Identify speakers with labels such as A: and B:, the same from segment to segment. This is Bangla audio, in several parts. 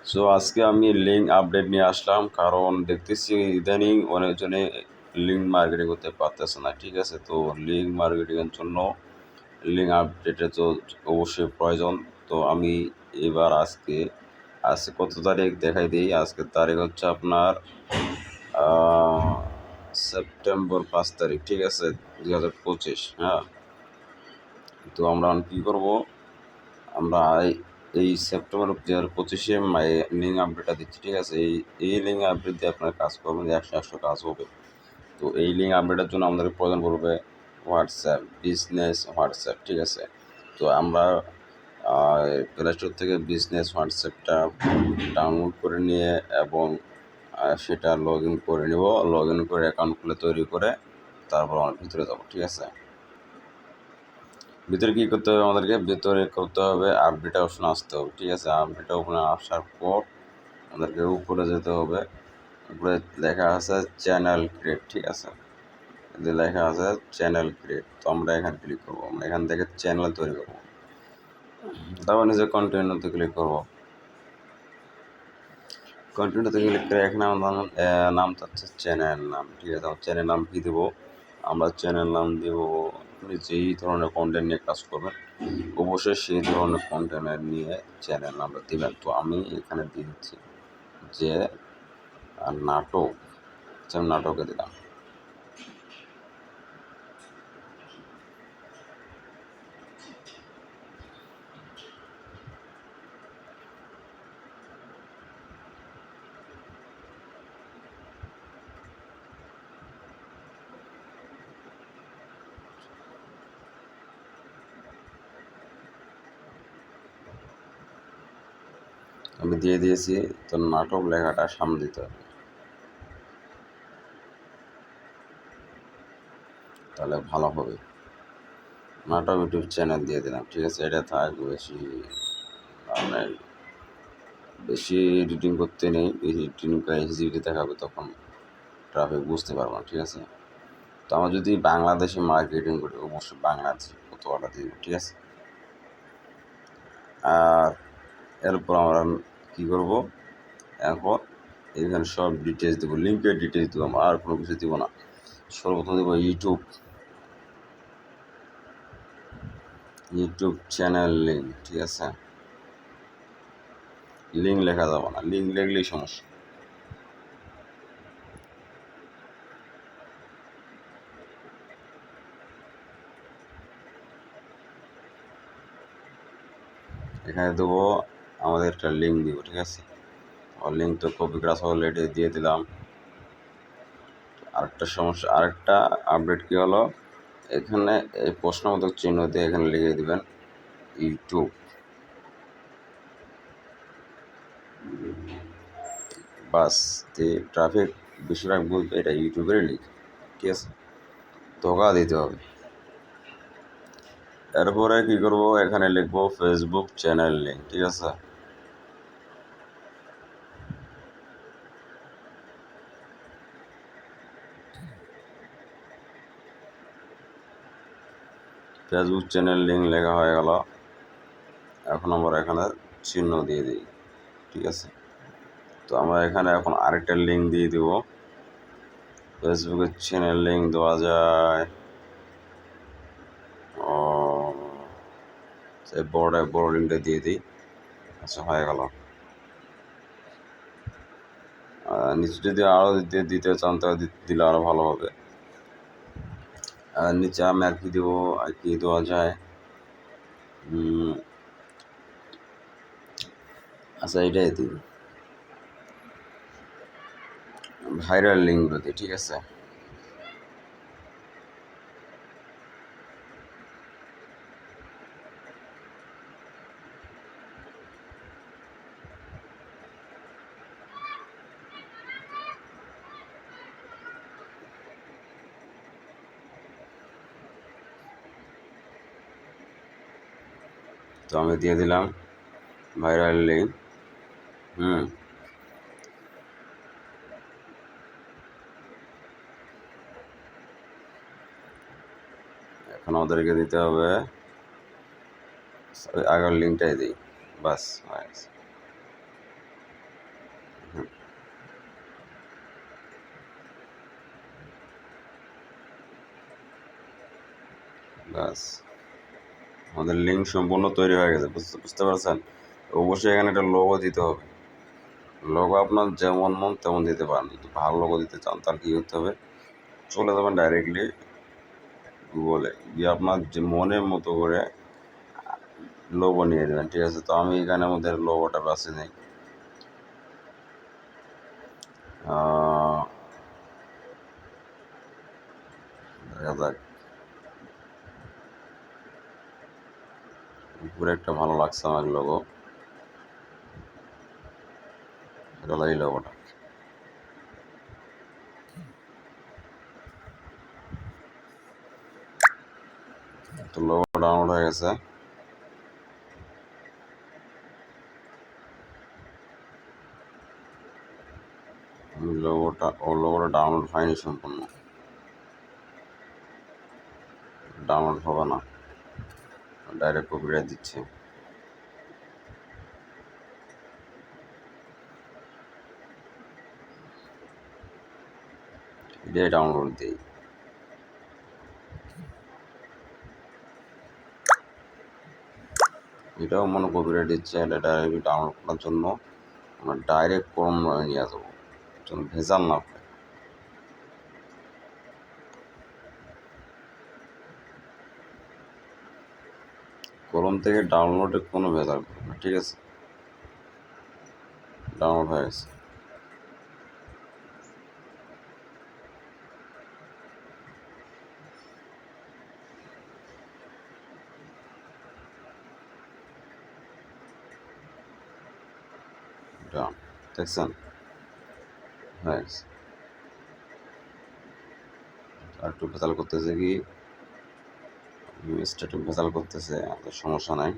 A: সো আজকে আমি লিঙ্ক আপডেট নিয়ে আসলাম, কারণ দেখতেছি ইদানিং অনেকজনে লিঙ্ক মার্কেটিং করতে পারতেছে না। ঠিক আছে, তো লিঙ্ক মার্কেটিংয়ের জন্য লিঙ্ক আপডেটের তো অবশ্যই প্রয়োজন। তো আমি এবার আজকে কত তারিখ দেখাই দিই। আজকের তারিখ হচ্ছে আপনার সেপ্টেম্বর 5 তারিখ। ঠিক আছে, 2025। হ্যাঁ, তো আমরা কী করবো, আমরা এই সেপ্টেম্বর 2025-এ লিঙ্ক আপডেটটা দিচ্ছি। ঠিক আছে, এই লিঙ্ক আপডেট দিয়ে আপনার কাজ করবেন, 100 কাজ হবে। তো এই লিঙ্ক আপডেটের জন্য আমাদের প্রয়োজন পড়বে হোয়াটসঅ্যাপ, বিজনেস হোয়াটসঅ্যাপ। ঠিক আছে, তো আমরা প্লে স্টোর থেকে বিজনেস হোয়াটসঅ্যাপটা ডাউনলোড করে নিয়ে এবং সেটা লগ ইন করে নেব। লগ ইন করে অ্যাকাউন্ট খুলে তৈরি করে তারপর আমার ভিতরে যাবো। ঠিক আছে, ভিতরে কী করতে হবে, আমাদেরকে ভিতরে করতে হবে আপডেট অপশন আসতে হবে। ঠিক আছে, আপডেট অপশনে আসার পর আমাদেরকে উপরে যেতে হবে। উপরে লেখা আছে চ্যানেল ক্রিয়েট। ঠিক আছে, যে লেখা আছে চ্যানেল ক্রিয়েট, তো আমরা এখানে ক্লিক করবো। আমরা এখান থেকে চ্যানেল তৈরি করবো। তারপর নিজে কন্টিনিউতে ক্লিক করবো। কন্টিনিউতে ক্লিক করে এখানে আমার নাম চাচ্ছে চ্যানেল নাম। ঠিক আছে, আমার চ্যানেল নাম কী দেবো, আমরা চ্যানেল নাম দেবো, আপনি যেই ধরনের কন্টেন্ট নিয়ে কাজ করবেন অবশ্যই সেই ধরনের কন্টেন্ট নিয়ে চ্যানেল নামটা দেবেন। তো আমি এখানে দিয়ে দিচ্ছি যে নাটক, আমি নাটকে দিলাম। আমি দিয়ে দিয়েছি, তো নাটক লেখাটা সামনে দিতে হবে, তাহলে ভালো হবে। নাটক ইউটিউব চ্যানেল দিয়ে দিলাম। ঠিক আছে, এটা থাক, মানে বেশি এডিটিং করতে নেই। এডিটিং করে হিজিবিটি দেখাবে, তখন ট্রাফিক বুঝতে পারবো না। ঠিক আছে, তো আমরা যদি বাংলাদেশে মার্কেটিং করি অবশ্যই বাংলাদেশে কতটা দিব। ঠিক আছে, আর এরপর আমরা কী করবো, এখন এখানে সব ডিটেলস দেবো, লিঙ্কের ডিটেলস দেবো, আমরা আর কোনো কিছু দেবো না। সর্বপ্রথম দেবো ইউটিউব চ্যানেল লিঙ্ক। ঠিক আছে, লিঙ্ক লেখা যাবে না, লিঙ্ক লিখলেই সমস্যা। এখানে দেবো আমাদের একটা লিঙ্ক দিব। ঠিক আছে, আর লিঙ্ক তো কপি করা অলরেডি দিয়ে দিলাম। আরেকটা সমস্যা, আরেকটা আপডেট কী হলো, এখানে এই প্রশ্নবোধক চিহ্ন দিয়ে এখানে লিখে দিবেন ইউটিউব। বাস, যে ট্রাফিক বেশিরভাগ বুঝবে এটা ইউটিউবেরই লিঙ্ক। ঠিক আছে, ধোকা দিতে হবে। এরপরে কী করবো, এখানে লিখবো ফেসবুক চ্যানেল লিঙ্ক। ঠিক আছে, ফেসবুক চ্যানেল লিঙ্ক লেখা হয়ে গেল। এখন আমরা এখানে চিহ্ন দিয়ে দিই। ঠিক আছে, তো আমরা এখানে এখন আরেকটা লিঙ্ক দিয়ে দিব। ফেসবুকের চ্যানেল লিঙ্ক দেওয়া যায় সেই বড় লিঙ্কটা দিয়ে দিই। আচ্ছা, হয়ে গেল। নিচে যদি আরও দিতে চান তাহলে দিলে আরও ভালো হবে। নিচে আমি আর কি দেবো, আর কি দেওয়া যায়, আচ্ছা এটাই দিই, ভাইরাল লিঙ্কগুলো দিই। ঠিক আছে, তো আমি দিয়ে দিলাম ভাইরাল লিঙ্ক। এখন আমাদেরকে দিতে হবে আগের লিঙ্কটাই দিই, বাস হয়ে গেছে। ব্যাস আমাদের লিঙ্ক সম্পূর্ণ তৈরি হয়ে গেছে, বুঝতে পারছেন। অবশ্যই এখানে একটা লোগো দিতে হবে। লোগো আপনার যেমন মন তেমন দিতে পারেন। যদি ভালো লোগো দিতে চান তাহলে কী করতে হবে, চলে যাবেন ডাইরেক্টলি গুগলে গিয়ে আপনার যে মনের মতো করে লোগো নিয়ে দেবেন, ঠিক আছে। তো আমি এখানে আমাদের লোগোটা বেছে নিই। দেখা যাক, উপরে একটা ভালো লাগছে আমার লোগো, এটা হলো এই লোগোটা। তো লোগো ডাউনলোড হয়ে গেছে। লোগোটা ডাউনলোড হয়নি সম্পূর্ণ, ডাউনলোড হবে না, ডাইরেক্ট কপিরাইট দিচ্ছে। এটাই ডাউনলোড দিই। এটাও মনে কপিরাইট দিচ্ছে। এটা ডাইরেক্ট ডাউনলোড করার জন্য আমরা ডাইরেক্ট ক্রোম নিয়ে যাবো, যেন ভেজাল না হয়। ক্রোম থেকে ডাউনলোডে কোনো ভেজাল করবে না, ঠিক আছে। ডাউনলোড হয়ে গেছে। দেখছেন হয়ে গেছে। আর একটু ভেজাল করতেছে কি, একটু ভেজাল করতেছে, আমাদের সমস্যা নাই,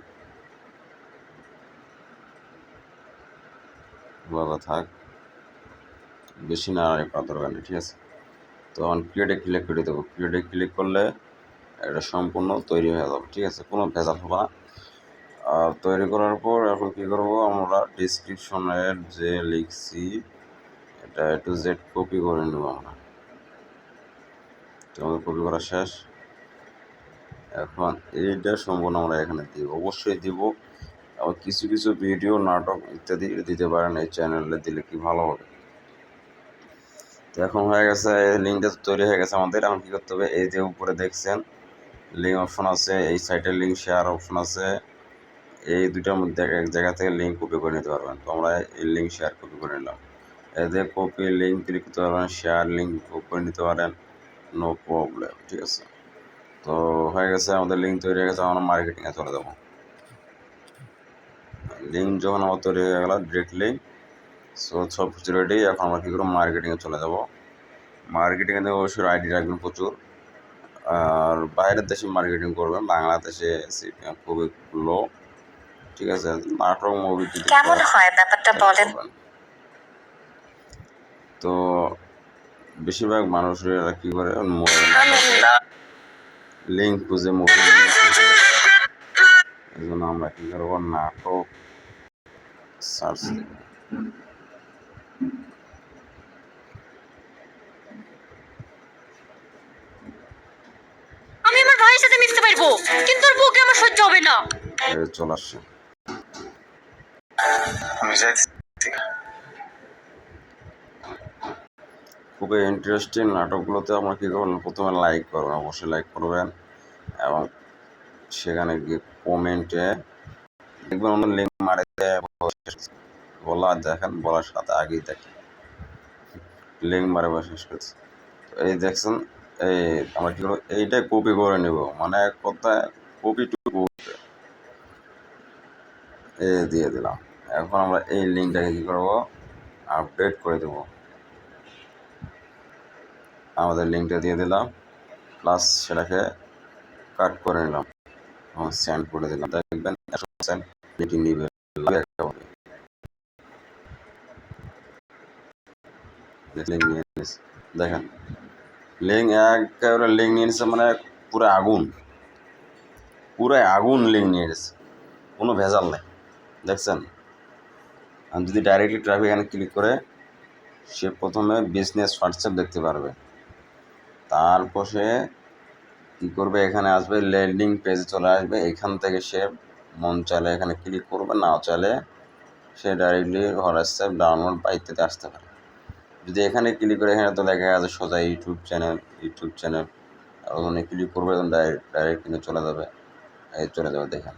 A: ভালো থাক, বেশি না আর করার দরকার নেই, ঠিক আছে। তো এখন ক্রিয়েটে ক্লিক করে দেবো। ক্রিয়েটে ক্লিক করলে এটা সম্পূর্ণ তৈরি হয়ে যাবে, ঠিক আছে, কোনো ভেজাল হবে না। আর তৈরি করার পর এখন কী করবো, আমরা ডিসক্রিপশনের যে লিখছি এটা A to Z কপি করে নেব আমরা। তো আমাদের কপি করা শেষ। এখন এইটা সম্পূর্ণ আমরা এখানে দিব, অবশ্যই দিব। আবার কিছু কিছু ভিডিও, নাটক ইত্যাদি দিতে পারেন এই চ্যানেলে, দিলে কি ভালো হবে। তো এখন হয়ে গেছে, লিঙ্কটা তৈরি হয়ে গেছে আমাদের। এখন কী করতে হবে, এই যে উপরে দেখছেন লিঙ্ক অপশন আছে, এই সাইটের লিঙ্ক শেয়ার অপশন আছে, এই দুইটার মধ্যে এক জায়গা থেকে লিঙ্ক কপি করে নিতে পারবেন। তো আমরা এই লিঙ্ক শেয়ার কপি করে নিলাম। এতে কপি লিঙ্ক ক্লিক করতে পারবেন, শেয়ার লিঙ্ক কপি করে নিতে পারেন, নো প্রবলেম, ঠিক আছে। তো হয়ে গেছে, আমাদের লিঙ্ক তৈরি হয়ে গেছে। আমরা মার্কেটিংয়ে চলে যাবো। লিঙ্ক যখন আমার তৈরি হয়ে গেল ডিরেক্টলি, সব কিছু রেডি। এখন আমরা কী করবো, মার্কেটিংয়ে চলে যাব। মার্কেটিংয়ে অবশ্যই আইডি রাখবেন প্রচুর। আর বাইরের দেশে মার্কেটিং করবেন, বাংলাদেশে সিপিএম খুবই লো, ঠিক আছে। নাটক মুভি কেমন হয় ব্যাপারটা বলেন। তো বেশিরভাগ মানুষেরা কি করে, লিঙ্ক খুঁজে মুভি, এই জন্য আমরা কি করবো, নাটক সার্চ দেব। আমি আমার ভাইয়ের সাথে মিশতে পারবো, কিন্তু ওর বউকে আমার সহ্য হবে না। চলে আসছে। খুবই ইন্টারেস্টিং নাটকগুলোতে আমরা কী করবেন, প্রথমে লাইক করবেন, অবশ্যই লাইক করবেন, এবং সেখানে গিয়ে কমেন্টে দেখবেন অন্য লিঙ্ক মারে বলা, দেখেন বলার সাথে আগেই দেখেন লিঙ্ক মারে শেষ করছে। এই দেখছেন, এই আমরা কী করবো, এইটাই কপি করে নেব, মানে এক কথায় কপি টু কপি দিয়ে দিলাম। এখন আমরা এই লিঙ্কটাকে কী করবো, আপডেট করে দেবো। আমাদের লিঙ্কটা দিয়ে দিলাম, প্লাস সেটাকে কাট করে নিলাম, সেন্ড করে দিলাম। দেখবেন 100% লিঙ্ক নিবে। দেখেন লিঙ্ক একেবারে লিঙ্ক নিয়ে নিচ্ছে, মানে পুরো আগুন, পুরাই আগুন লিঙ্ক নিয়ে গেছে, কোনো ভেজাল নেই, দেখছেন। আমি যদি ডাইরেক্টলি ট্রাফিক এখানে ক্লিক করে, সে প্রথমে বিজনেস হোয়াটসঅ্যাপ দেখতে পারবে, তারপর সে কী করবে, এখানে আসবে ল্যান্ডিং পেজে চলে আসবে। এখান থেকে সে মন চাইলে এখানে ক্লিক করবে, না চাইলে সে ডাইরেক্টলি হোয়াটসঅ্যাপ ডাউনলোড বা ইত্যাদি আসতে পারে। যদি এখানে ক্লিক করে এখানে তো লেখা আছে সোজা ইউটিউব চ্যানেল ওখানে ক্লিক করবে এবং ডাইরেক্ট কিন্তু চলে যাবে, দেখেন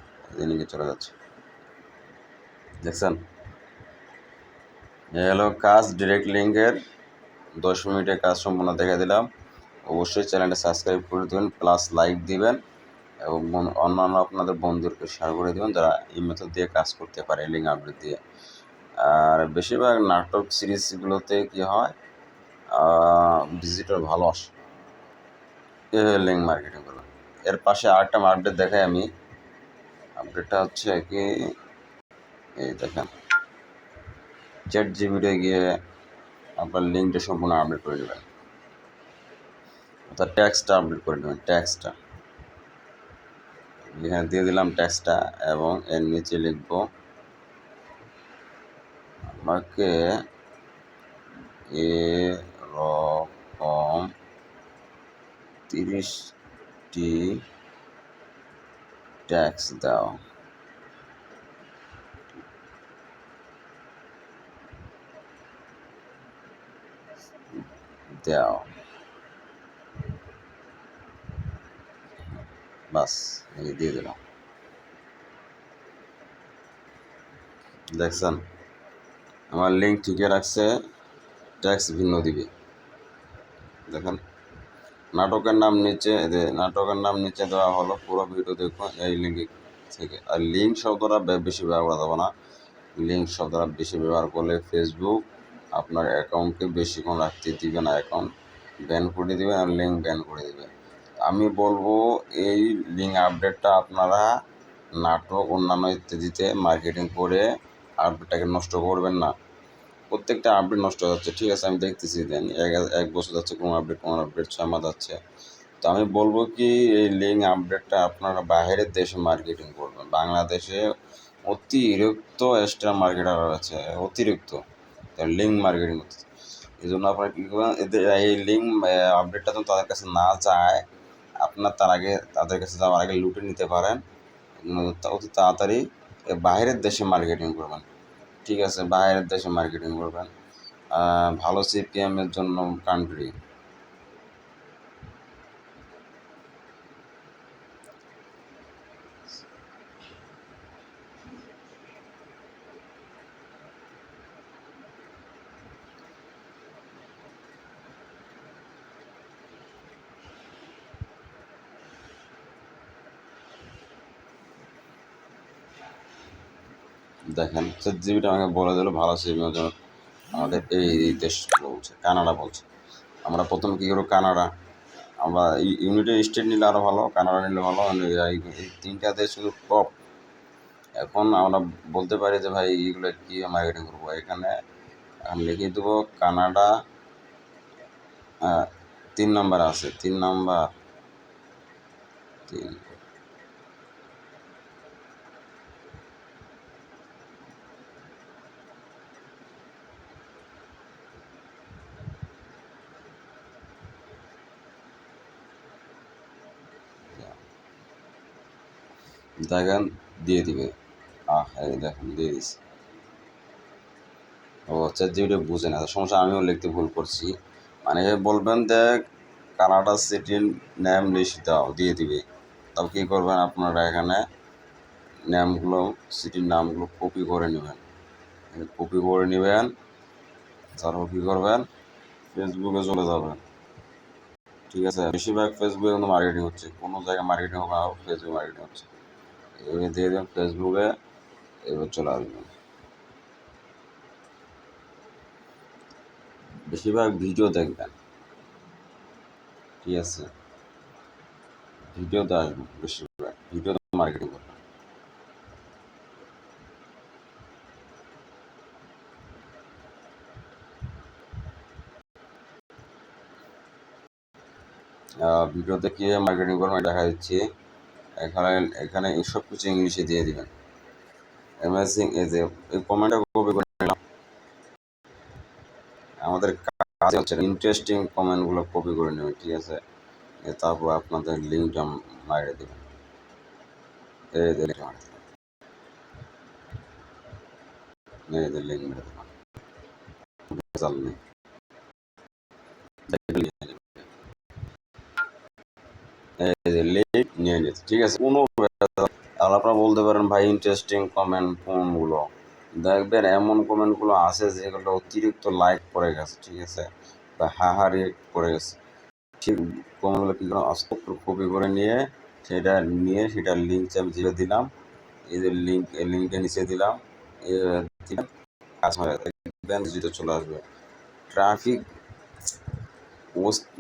A: লিঙ্কে চলে যাচ্ছে, দেখছেন? এ হলো কাজ, ডিরেক্ট লিঙ্কের 10 মিনিটে কাজ সম্পূর্ণ দেখে দিলাম। অবশ্যই চ্যানেলটা সাবস্ক্রাইব করে দেবেন, প্লাস লাইক দিবেন এবং অন্যান্য আপনাদের বন্ধুদেরকে শেয়ার করে দেবেন যারা এই মেথড দিয়ে কাজ করতে পারে, লিঙ্ক আপডেট দিয়ে। আর বেশিরভাগ নাটক সিরিজগুলোতে কি হয়, ভিজিটর ভালো আসে, লিঙ্ক মার্কেটিং করবে। এর পাশে আরেকটা আপডেট দেখাই আমি। আপডেটটা হচ্ছে কি, এই দেখেন, ChatGPT গিয়ে আপনার লিঙ্কটা সম্পূর্ণ আপডেট করে দেবেন, অর্থাৎ ট্যাক্সটা আপডেট করে দেবেন। ট্যাক্সটা এখানে দিয়ে দিলাম ট্যাক্সটা, এবং এর নিচে লিখব আমাকে এরকম 30টি ট্যাক্স দাও। বাস এই দিয়ে দিলাম, দেখছেন আমার লিঙ্ক ঠিকই রাখছে, ট্যাক্স ভিন্ন দিবে। দেখেন নাটকের নাম নিচে দেওয়া হলো, পুরো ভিডিও দেখুন এই লিঙ্ক থেকে। আর লিঙ্ক শব্দটা বেশি ব্যবহার করা যাবে না। লিঙ্ক শব্দটা বেশি ব্যবহার করলে ফেসবুক আপনার অ্যাকাউন্টকে বেশিক্ষণ রাখতে দিবে না, অ্যাকাউন্ট ব্যান করে দেবে আর লিঙ্ক ব্যান করে দেবে। আমি বলবো এই লিঙ্ক আপডেটটা আপনারা নাটক অন্যান্য ইত্যাদিতে মার্কেটিং করে আপডেটটাকে নষ্ট করবেন না। প্রত্যেকটা আপডেট নষ্ট হয়ে যাচ্ছে, ঠিক আছে, আমি দেখতেছি। দেন এক বছর যাচ্ছে, কোনো আপডেট 6 মাস যাচ্ছে। তো আমি বলবো কি, এই লিঙ্ক আপডেটটা আপনারা বাইরের দেশে মার্কেটিং করবেন। বাংলাদেশে অতিরিক্ত এক্সট্রা মার্কেটার আছে, অতিরিক্ত লিঙ্ক মার্কেটিং করতে। এই জন্য আপনারা কী করবেন, এই লিঙ্ক আপডেটটা তো তাদের কাছে না যায়, আপনার তাদের কাছে যাওয়ার আগে লুটে নিতে পারেন। অতি তাড়াতাড়ি বাইরের দেশে মার্কেটিং করবেন, ঠিক আছে, বাইরের দেশে মার্কেটিং করবেন। ভালো সিপিএমের জন্য কান্ট্রি, দেখেন ChatGPT আমাকে বলে দিল ভালো সিপিএমের জন্য আমাদের এই দেশগুলো বলছে, কানাডা বলছে। আমরা প্রথম কী করবো, কানাডা, আমরা ইউনাইটেড স্টেট নিলে আরও ভালো, কানাডা নিলে ভালো। এই 3টা দেশ শুধু টপ। এখন আমরা বলতে পারি যে ভাই এইগুলো কী মার্কেটিং করবো, এখানে আমি লিখে দেবো কানাডা 3 নম্বর আছে, 3 নম্বর 3। দেখেন দিয়ে দিবে, এই দেখেন দিয়ে দিচ্ছে। ও ChatGPT বুঝে না, সমস্যা, আমিও লিখতে ভুল করছি। মানে বলবেন যে কানাডা সিটির নেম লিস্ট দাও, দিয়ে দিবে। তাও কী করবেন, আপনারা এখানে সিটির নামগুলো কপি করে নেবেন, তারপর কী করবেন, ফেসবুকে চলে যাবেন, ঠিক আছে। বেশিরভাগ ফেসবুকে কিন্তু মার্কেটিং হচ্ছে, কোনো জায়গায় মার্কেটিং হোক না হোক, ফেসবুক মার্কেটিং হচ্ছে। এবার দিয়ে দেবেন ফেসবুকে, এবার চলে আসবেন। বেশিরভাগ ভিডিও দেখবেন, ঠিক আছে, ভিডিওতে আসবেন, বেশিরভাগ ভিডিওতে মার্কেটিং করবেন। ভিডিওতে কীভাবে মার্কেটিং করবেন দেখা দিচ্ছি। এখানে সব কিছু ইংলিশে দিয়ে দিবেন। অ্যামেজিং, এই যে এই কমেন্টটা কপি করে নিলাম, আমাদের কাজ হচ্ছে ইন্টারেস্টিং কমেন্টগুলো কপি করে নেবেন, ঠিক আছে। তারপর আপনাদের লিঙ্কটা মারিয়ে দেবেন। এই যে লিঙ্ক মারিয়ে দেবেন, এই যে লিঙ্ক মেরে দেবেন, ভেজাল নেই। এই যে লিঙ্ক নিয়ে নিচ্ছে, ঠিক আছে, কোনো ভেজাল। আর আপনারা বলতে পারেন ভাই ইন্টারেস্টিং কমেন্ট কোনগুলো, দেখবেন এমন কমেন্টগুলো আছে যেগুলো অতিরিক্ত লাইক পড়ে গেছে, ঠিক আছে, বা হাহারি পড়ে গেছে। ঠিক কমেন্টগুলো কী করে আস্তে কপি করে নিয়ে সেটা লিঙ্ক আমি দিয়ে দিলাম, এই যে লিঙ্কের নিচে দিলাম, কাজ হয়ে দেখবেন যেটা চলে আসবে। ট্রাফিক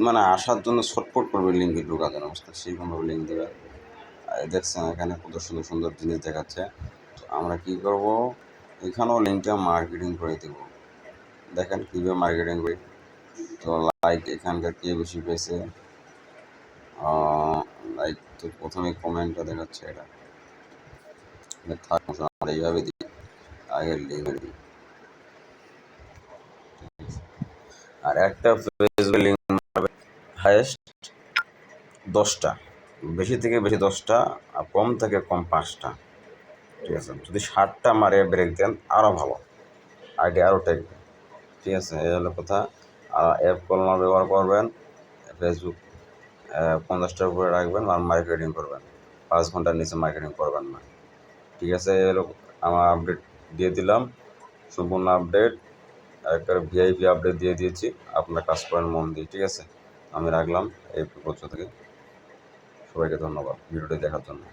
A: মানে আসার জন্য ছটফট করবে লিঙ্কে ঢোকার জন্য, সেইরকমভাবে লিঙ্ক দেবে। দেখছেন এখানে কত সুন্দর সুন্দর জিনিস দেখাচ্ছে। তো আমরা কী করব, এখানেও লিঙ্কটা মার্কেটিং করে দেব। দেখেন কীভাবে মার্কেটিং করি। তো লাইক এখানকার কে বেশি পেয়েছে, লাইক তো প্রথমে কমেন্টটা দেখাচ্ছে, এটা আমরা এইভাবে দিই, আগের লিঙ্ক দিই। আর একটা ফেসবুক লিঙ্ক মারবে হাইয়েস্ট 10টা, বেশি থেকে বেশি 10টা, আর কম থেকে কম 5টা, ঠিক আছে। যদি 60টা মারে ব্রেক দেন আরও ভালো, আইডিয়া আরও টেকবে, ঠিক আছে। এই হলো কথা। আর অ্যাপ কলমা ব্যবহার করবেন, ফেসবুক 50টার উপরে রাখবেন আর মার্কেটিং করবেন, 5 ঘন্টার নিচে মার্কেটিং করবেন না, ঠিক আছে। এই হলো আমার আপডেট দিয়ে দিলাম, সম্পূর্ণ আপডেট, একটা ভিআইপি আপডেট দিয়ে দিয়েছি। আপনার কাজ করেন মন দিয়ে, ঠিক আছে। আমি রাখলাম এই পক্ষ থেকে। সবাইকে ধন্যবাদ ভিডিওটি দেখার জন্য।